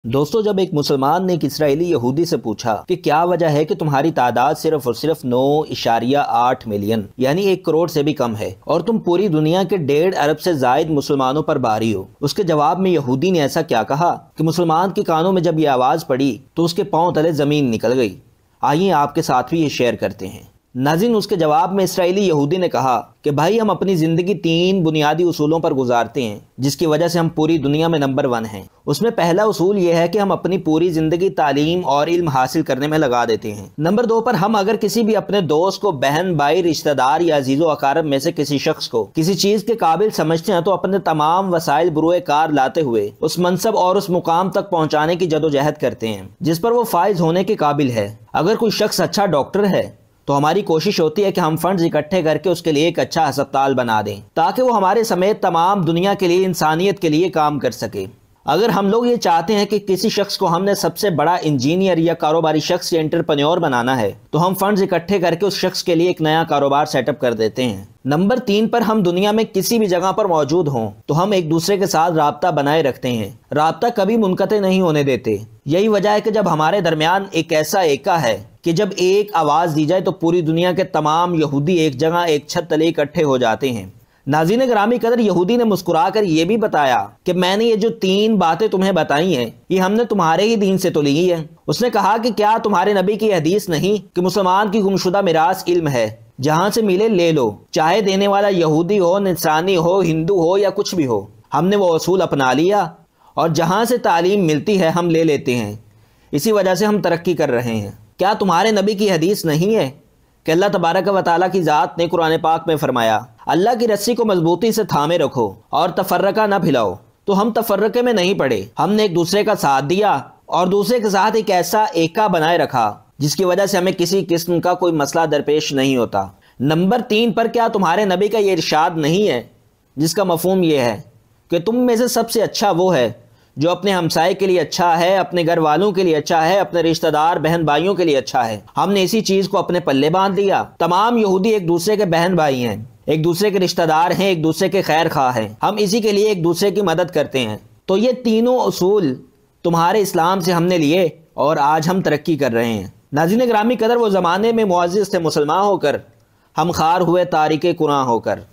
दोस्तों, जब एक मुसलमान ने एक इसराइली यहूदी से पूछा कि क्या वजह है कि तुम्हारी तादाद सिर्फ और सिर्फ 9.8 मिलियन यानी 1 करोड़ से भी कम है और तुम पूरी दुनिया के 1.5 अरब से जायद मुसलमानों पर भारी हो, उसके जवाब में यहूदी ने ऐसा क्या कहा कि मुसलमान के कानों में जब ये आवाज़ पड़ी तो उसके पांव तले ज़मीन निकल गई। आइए आपके साथ भी ये शेयर करते हैं। नाज़रीन, उसके जवाब में इसराइली यहूदी ने कहा कि भाई, हम अपनी ज़िंदगी 3 बुनियादी उसूलों पर गुजारते हैं जिसकी वजह से हम पूरी दुनिया में नंबर 1 हैं। उसमें पहला उसूल ये है कि हम अपनी पूरी ज़िंदगी तालीम और इल्म हासिल करने में लगा देते हैं। नंबर 2 पर हम अगर किसी भी अपने दोस्त को, बहन, भाई, रिश्तेदार या अजीज़ो अकारब में से किसी शख्स को किसी चीज़ के काबिल समझते हैं तो अपने तमाम वसाइल बुरुए कार लाते हुए उस मनसब और उस मुकाम तक पहुँचाने की जदोजहद करते हैं जिस पर वो फाइज होने के काबिल है। अगर कोई शख्स अच्छा डॉक्टर है तो हमारी कोशिश होती है कि हम फंड्स इकट्ठे करके उसके लिए एक अच्छा अस्पताल बना दें ताकि वो हमारे समेत तमाम दुनिया के लिए, इंसानियत के लिए काम कर सके। अगर हम लोग ये चाहते हैं कि किसी शख्स को हमने सबसे बड़ा इंजीनियर या कारोबारी शख्स या एंटरप्रेन्योर बनाना है तो हम फंड्स इकट्ठे करके उस शख्स के लिए एक नया कारोबार सेटअप कर देते हैं। नंबर 3 पर हम दुनिया में किसी भी जगह पर मौजूद हों तो हम एक दूसरे के साथ राब्ता बनाए रखते हैं, राब्ता कभी मुनक़ते नहीं होने देते। यही वजह है कि जब हमारे दरमियान एक ऐसा एका है कि जब एक आवाज़ दी जाए तो पूरी दुनिया के तमाम यहूदी एक जगह एक छत तले इकट्ठे हो जाते हैं। नाज़रीन ग्रामी कदर, यहूदी ने मुस्कुराकर ये भी बताया कि मैंने ये जो 3 बातें तुम्हें बताई हैं ये हमने तुम्हारे ही दीन से तो ली है। उसने कहा कि क्या तुम्हारे नबी की हदीस नहीं कि मुसलमान की गुमशुदा मिरास इल्म है, जहाँ से मिले ले लो, चाहे देने वाला यहूदी हो, नसरानी हो, हिंदू हो या कुछ भी हो। हमने वो असूल अपना लिया और जहाँ से तालीम मिलती है हम ले लेते हैं, इसी वजह से हम तरक्की कर रहे हैं। क्या तुम्हारे नबी की हदीस नहीं है कि अल्लाह तबारक व तआला की ज़ात ने कुरान पाक में फरमाया, अल्लाह की रस्सी को मजबूती से थामे रखो और तफर्रका न फैलाओ। तो हम तफर्रके में नहीं पड़े, हमने एक दूसरे का साथ दिया और दूसरे के साथ एक ऐसा एका बनाए रखा जिसकी वजह से हमें किसी किस्म का कोई मसला दरपेश नहीं होता। नंबर 3 पर क्या तुम्हारे नबी का ये इरशाद नहीं है जिसका मफहूम ये है कि तुम में से सबसे अच्छा वो है जो अपने हमसाए के लिए अच्छा है, अपने घर वालों के लिए अच्छा है, अपने रिश्तेदार बहन भाइयों के लिए अच्छा है। हमने इसी चीज को अपने पल्ले बांध लिया। तमाम यहूदी एक दूसरे के बहन भाई हैं, एक दूसरे के रिश्तेदार हैं, एक दूसरे के खैर खा हैं। हम इसी के लिए एक दूसरे की मदद करते हैं। तो ये तीनों उसूल तुम्हारे इस्लाम से हमने लिए और आज हम तरक्की कर रहे हैं। नाज़रीन ग्रामी कदर, वो ज़माने में मुअज़्ज़िज़ थे मुसलमान होकर, हम खार हुए तारिके कुरान होकर।